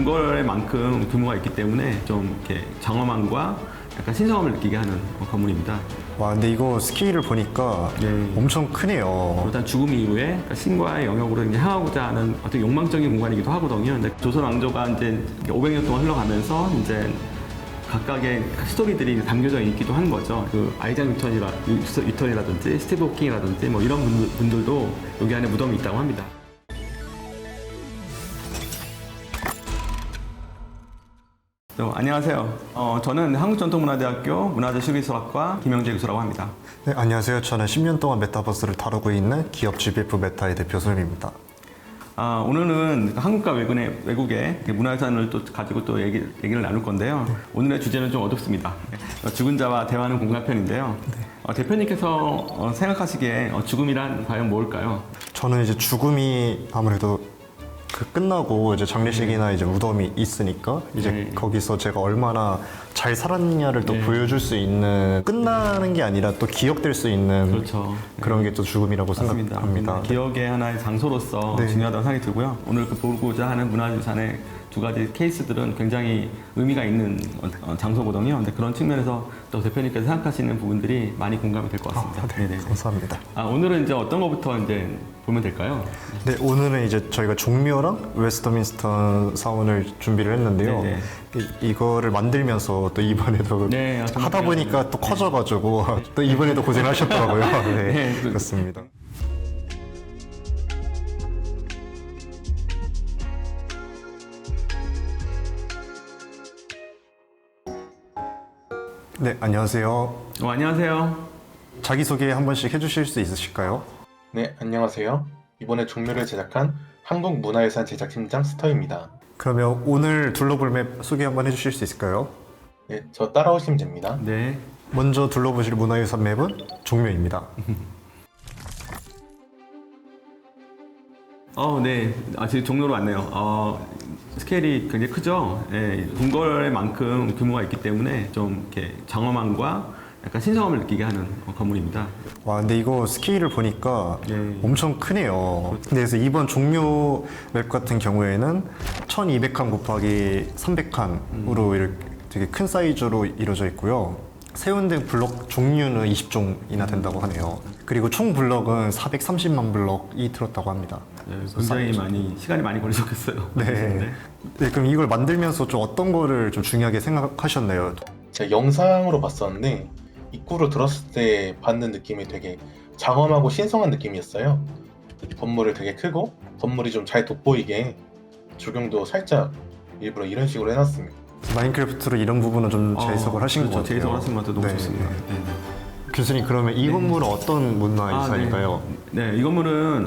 궁궐만큼 규모가 있기 때문에 좀 이렇게 장엄함과 약간 신성함을 느끼게 하는 건물입니다. 와, 근데 이거 스케일을 보니까 네. 엄청 크네요. 일단 죽음 이후에 그러니까 신과의 영역으로 이제 향하고자 하는 어떤 욕망적인 공간이기도 하거든요. 근데 조선 왕조가 이제 500년 동안 흘러가면서 이제 각각의 스토리들이 담겨져 있기도 한 거죠. 그 아이작 뉴턴이라든지 스티브 호킹이라든지 뭐 이런 분들도 여기 안에 무덤이 있다고 합니다. 안녕하세요. 저는 한국전통문화대학교 문화재실기술학과 김영재 교수라고 합니다. 네, 안녕하세요. 저는 10년 동안 메타버스를 다루고 있는 기업 GBF 메타의 대표 손입니다. 오늘은 한국과 외국의 문화유산을 또 가지고 또 얘기를 나눌 건데요. 네. 오늘의 주제는 좀 어둡습니다. 죽은 자와 대화하는 공간편인데요. 네. 대표님께서 생각하시기에 죽음이란 과연 뭘까요? 저는 이제 죽음이 아무래도 끝나고 이제 장례식이나 이제 무덤이 있으니까 이제 거기서 제가 얼마나 잘 살았냐를 또 보여줄 수 있는, 끝나는 게 아니라 또 기억될 수 있는, 그렇죠. 그런 게 또 죽음이라고 맞습니다. 생각합니다. 기억의 하나의 장소로서 중요하다고 생각이 들고요. 오늘 보고자 하는 문화유산의 두 가지 케이스들은 굉장히 의미가 있는 장소거든요. 근데 그런 측면에서 또 대표님께서 생각하시는 부분들이 많이 공감이 될 것 같습니다. 네, 감사합니다. 오늘은 이제 어떤 것부터 이제 보면 될까요? 네, 오늘은 이제 저희가 종묘랑 웨스트민스터 사원을 준비를 했는데요. 이거를 만들면서 또 이번에도 하다 보니까 또 커져가지고 또 이번에도 고생하셨더라고요. 네, 그렇습니다. 네, 안녕하세요. 안녕하세요. 자기소개 한 번씩 해주실 수 있으실까요? 네, 안녕하세요. 이번에 종묘를 제작한 한국문화유산 제작팀장 스터입니다. 그러면 오늘 둘러볼 맵 소개 한번 해주실 수 있을까요? 네, 저 따라오시면 됩니다. 네. 먼저 둘러보실 문화유산 맵은 종묘입니다. 네. 지금 종로로 왔네요. 스케일이 굉장히 크죠? 네. 궁궐만큼 규모가 있기 때문에 좀 이렇게 장엄함과 약간 신성함을 느끼게 하는 건물입니다. 와, 근데 이거 스케일을 보니까 엄청 크네요. 그래서 이번 종묘 맵 같은 경우에는 1200칸 곱하기 300칸으로 이렇게 되게 큰 사이즈로 이루어져 있고요. 세운된 블럭 종류는 20종이나 된다고 하네요. 그리고 총 블럭은 430만 블럭이 들었다고 합니다. 굉장히 시간이 많이 걸리셨겠어요. 네, 그럼 이걸 만들면서 좀 어떤 거를 좀 중요하게 생각하셨나요? 제가 영상으로 봤었는데 입구로 들었을 때 받는 느낌이 되게 장엄하고 신성한 느낌이었어요. 건물이 되게 크고 건물이 좀 잘 돋보이게 조경도 살짝 일부러 이런 식으로 해놨습니다. 마인크래프트로 이런 부분은 좀 재해석을 하신 것 같아요. 재해석을 하신 것 같아요. 너무 좋습니다. 교수님, 그러면 이 건물은 어떤 문화유산인가요? 이 건물은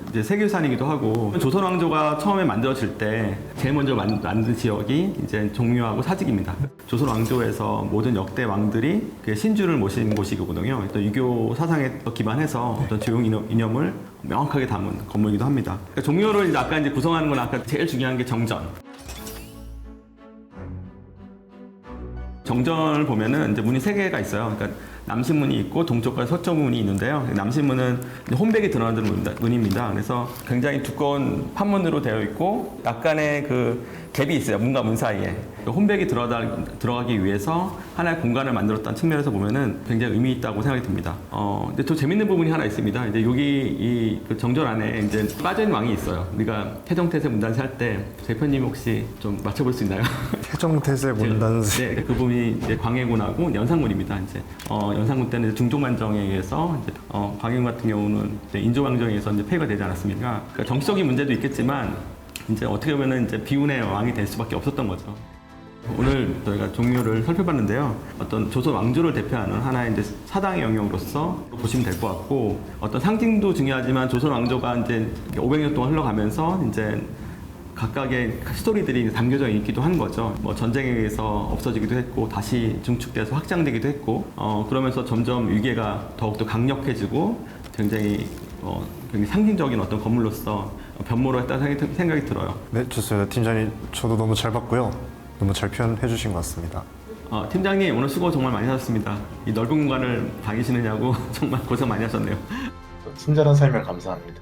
이제 세계유산이기도 하고, 조선 왕조가 처음에 만들어질 때 제일 먼저 만든 지역이 이제 종묘하고 사직입니다. 조선 왕조에서 모든 역대 왕들이 신주를 모신 곳이거든요. 또 유교 사상에 기반해서 어떤 조용 이념을 명확하게 담은 건물이기도 합니다. 그러니까 종묘를 이제 아까 이제 구성하는 건 아까 제일 중요한 게 정전. 정전을 보면은 이제 문이 3개가 있어요. 그러니까 남신문이 있고 동쪽과 서쪽문이 있는데요. 남신문은 혼백이 드러나는 문입니다. 그래서 굉장히 두꺼운 판문으로 되어 있고 약간의 그 갭이 있어요. 문과 문 사이에. 혼백이 들어가기 위해서 하나의 공간을 만들었다는 측면에서 보면은 굉장히 의미 있다고 생각이 듭니다. 근데 또 재밌는 부분이 하나 있습니다. 이제 여기 그 정전 안에 이제 빠진 왕이 있어요. 우리가 태정태세 문단세 할 때 대표님 혹시 좀 맞춰볼 수 있나요? 태정태세 문단세. 네, 그 부분이 이제 광해군하고 연산군입니다. 이제 연산군 때는 중종만정에 의해서 이제 광해군 같은 경우는 이제 인조왕정에 의해서 이제 폐위가 되지 않았습니까? 그러니까 정치적인 문제도 있겠지만 이제 어떻게 보면은 이제 비운의 왕이 될 수밖에 없었던 거죠. 오늘 저희가 종묘를 살펴봤는데요. 어떤 조선 왕조를 대표하는 하나의 이제 사당의 영역으로서 보시면 될 것 같고, 어떤 상징도 중요하지만 조선 왕조가 이제 500년 동안 흘러가면서 이제 각각의 스토리들이 담겨져 있기도 한 거죠. 뭐 전쟁에 의해서 없어지기도 했고 다시 증축돼서 확장되기도 했고, 그러면서 점점 위계가 더욱더 강력해지고 굉장히 상징적인 어떤 건물로서 변모를 했다는 생각이 들어요. 네, 좋습니다. 팀장님, 저도 너무 잘 봤고요. 너무 잘 표현해 주신 것 같습니다. 팀장님, 오늘 수고 정말 많이 하셨습니다. 이 넓은 공간을 다니시느냐고 정말 고생 많이 하셨네요. 친절한 설명 감사합니다.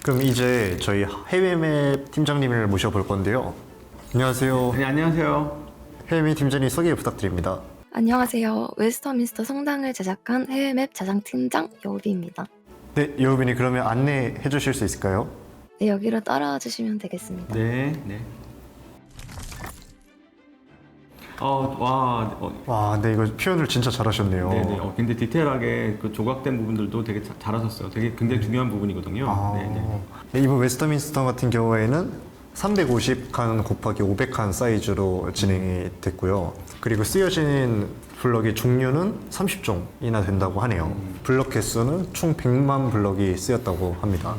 그럼 이제 저희 해외맵 팀장님을 모셔볼 건데요. 안녕하세요. 네, 안녕하세요. 해외맵 팀장님 소개 부탁드립니다. 안녕하세요. 웨스터민스터 성당을 제작한 해외맵 제작팀장 여우비입니다. 네, 여우빈이 그러면 안내해 주실 수 있을까요? 네, 여기로 따라와 주시면 되겠습니다. 네, 네. 와, 네, 이거 표현을 진짜 잘하셨네요. 네네. 굉장히 디테일하게 그 조각된 부분들도 되게 잘하셨어요. 되게 굉장히 중요한 부분이거든요. 아, 네네. 네, 이번 웨스터민스터 같은 경우에는 350칸 곱하기 500칸 사이즈로 진행이 됐고요. 그리고 쓰여진 블럭의 종류는 30종이나 된다고 하네요. 블럭 개수는 총 100만 블럭이 쓰였다고 합니다.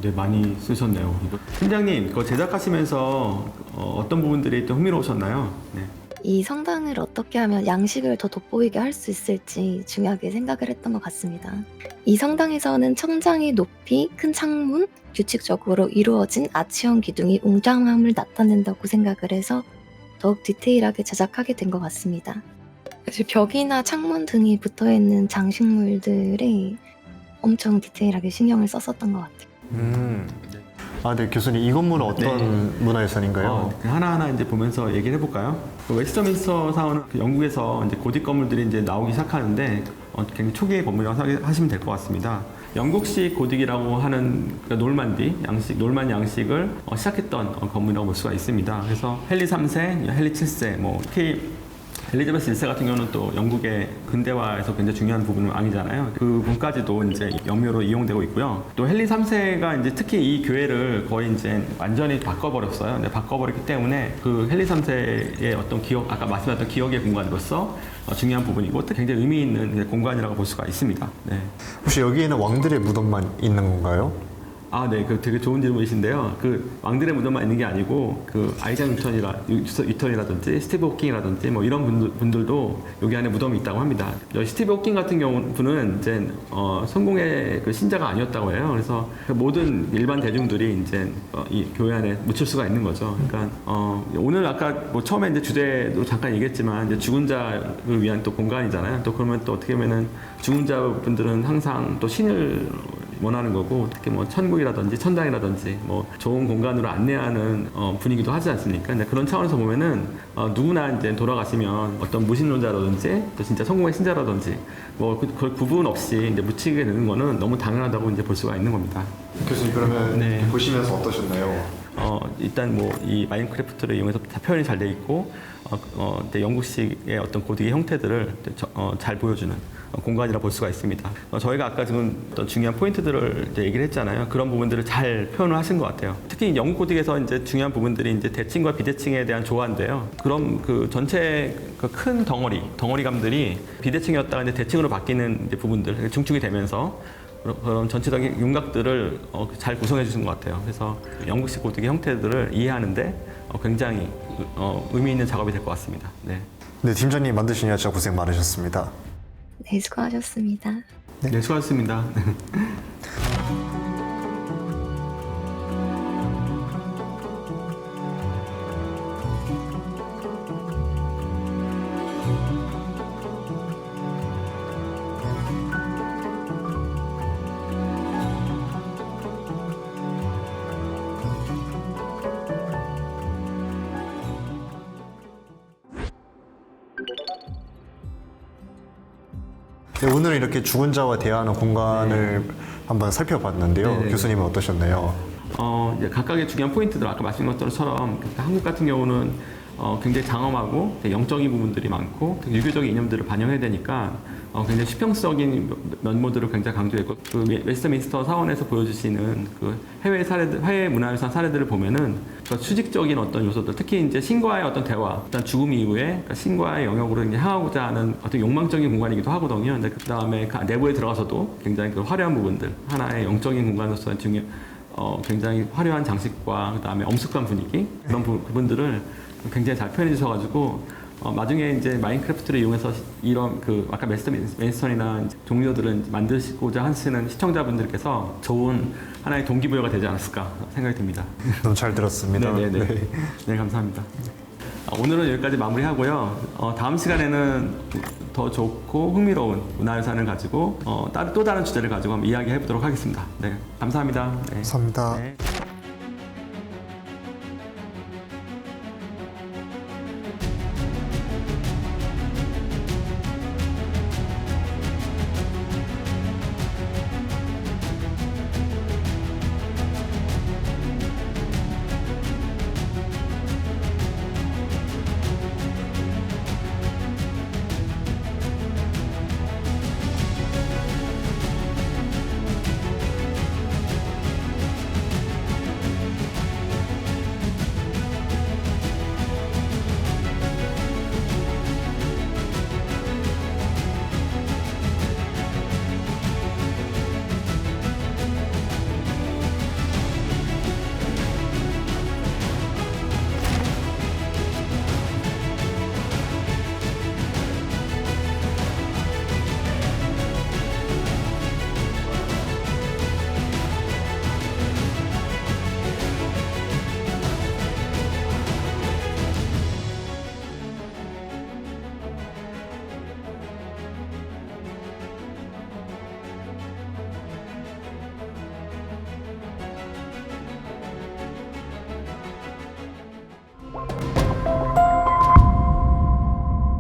네, 많이 쓰셨네요. 이거. 팀장님, 그거 제작하시면서 어떤 부분들이 또 흥미로우셨나요? 네. 이 성당을 어떻게 하면 양식을 더 돋보이게 할 수 있을지 중요하게 생각을 했던 것 같습니다. 이 성당에서는 천장의 높이, 큰 창문, 규칙적으로 이루어진 아치형 기둥이 웅장함을 나타낸다고 생각을 해서 더욱 디테일하게 제작하게 된 것 같습니다. 사실 벽이나 창문 등이 붙어있는 장식물들에 엄청 디테일하게 신경을 썼었던 것 같아요. 아, 네, 교수님, 이 건물은 어떤 문화유산인가요? 하나하나 이제 보면서 얘기를 해볼까요? 그 웨스터민스터 사원은 그 영국에서 이제 고딕 건물들이 이제 나오기 시작하는데 굉장히 초기의 건물이라고 하시면 될 것 같습니다. 영국식 고딕이라고 하는 그 놀만 양식을 시작했던 건물이라고 볼 수가 있습니다. 그래서 헨리 3세, 헨리 7세, 특히 엘리자베스 1세 같은 경우는 또 영국의 근대화에서 굉장히 중요한 부분은 왕이잖아요. 그 부분까지도 이제 영묘로 이용되고 있고요. 또 헨리 3세가 이제 특히 이 교회를 거의 이제 완전히 바꿔버렸어요. 근데 바꿔버렸기 때문에 그 헨리 3세의 어떤 기억, 아까 말씀하셨던 기억의 공간으로서 중요한 부분이고 굉장히 의미 있는 공간이라고 볼 수가 있습니다. 네. 혹시 여기에는 왕들의 무덤만 있는 건가요? 네, 그 되게 좋은 질문이신데요. 그 왕들의 무덤만 있는 게 아니고 그 아이작 뉴턴이라든지 스티브 호킹이라든지 이런 분들도 여기 안에 무덤이 있다고 합니다. 스티브 호킹 같은 경우는 이제 성공의 그 신자가 아니었다고 해요. 그래서 그 모든 일반 대중들이 이제 이 교회 안에 묻힐 수가 있는 거죠. 그러니까 오늘 아까 처음에 이제 주제도 잠깐 얘기했지만 이제 죽은 자를 위한 또 공간이잖아요. 또 그러면 또 어떻게 보면은 죽은 자분들은 항상 또 신을 원하는 거고, 특히 천국이라든지 천당이라든지 좋은 공간으로 안내하는 분위기도 하지 않습니까? 근데 그런 차원에서 보면은 누구나 이제 돌아가시면 어떤 무신론자라든지 또 진짜 성공의 신자라든지 그 구분 없이 이제 묻히게 되는 거는 너무 당연하다고 이제 볼 수가 있는 겁니다. 교수님, 그러면 네. 보시면서 어떠셨나요? 일단 이 마인크래프트를 이용해서 다 표현이 잘 돼 있고, 영국식의 어떤 고딕의 형태들을 잘 보여주는 공간이라 볼 수가 있습니다. 저희가 아까 지금 어떤 중요한 포인트들을 이제 얘기를 했잖아요. 그런 부분들을 잘 표현을 하신 것 같아요. 특히 영국 고딕에서 이제 중요한 부분들이 이제 대칭과 비대칭에 대한 조화인데요. 그럼 그 전체 그 큰 덩어리감들이 비대칭이었다가 이제 대칭으로 바뀌는 이제 부분들, 중축이 되면서 그런 전체적인 윤곽들을 잘 구성해 주신 것 같아요. 그래서 영국식 고딕의 형태들을 이해하는데 굉장히 의미 있는 작업이 될 것 같습니다. 네. 네, 팀장님 만드시느라 진짜 고생 많으셨습니다. 네, 수고하셨습니다. 네, 수고하셨습니다. 네, 오늘은 이렇게 죽은 자와 대화하는 공간을 한번 살펴봤는데요. 네네. 교수님은 어떠셨나요? 이제 각각의 중요한 포인트들 아까 말씀드린 것처럼 한국 같은 경우는 굉장히 장엄하고 되게 영적인 부분들이 많고 되게 유교적인 이념들을 반영해야 되니까 굉장히 수평적인 면모들을 굉장히 강조했고, 그 웨스트민스터 사원에서 보여주시는 그 해외 문화유산 사례들을 보면은 그 수직적인 어떤 요소들, 특히 이제 신과의 어떤 대화, 일단 죽음 이후에 그러니까 신과의 영역으로 이제 향하고자 하는 어떤 욕망적인 공간이기도 하거든요. 근데 그 다음에 그 내부에 들어가서도 굉장히 그 화려한 부분들, 하나의 영적인 공간으로서 굉장히 화려한 장식과 그 다음에 엄숙한 분위기, 그런 부분들을 굉장히 잘 표현해 주셔가지고 나중에 이제 마인크래프트를 이용해서 이런 그 아까 웨스턴이나 종류들을 만드시고자 하시는 시청자분들께서 좋은 하나의 동기부여가 되지 않았을까 생각이 듭니다. 너무 잘 들었습니다. 네네네. 네, 감사합니다. 오늘은 여기까지 마무리하고요. 다음 시간에는 더 좋고 흥미로운 문화유산을 가지고 또 다른 주제를 가지고 한번 이야기해 보도록 하겠습니다. 네, 감사합니다. 네. 감사합니다. 네.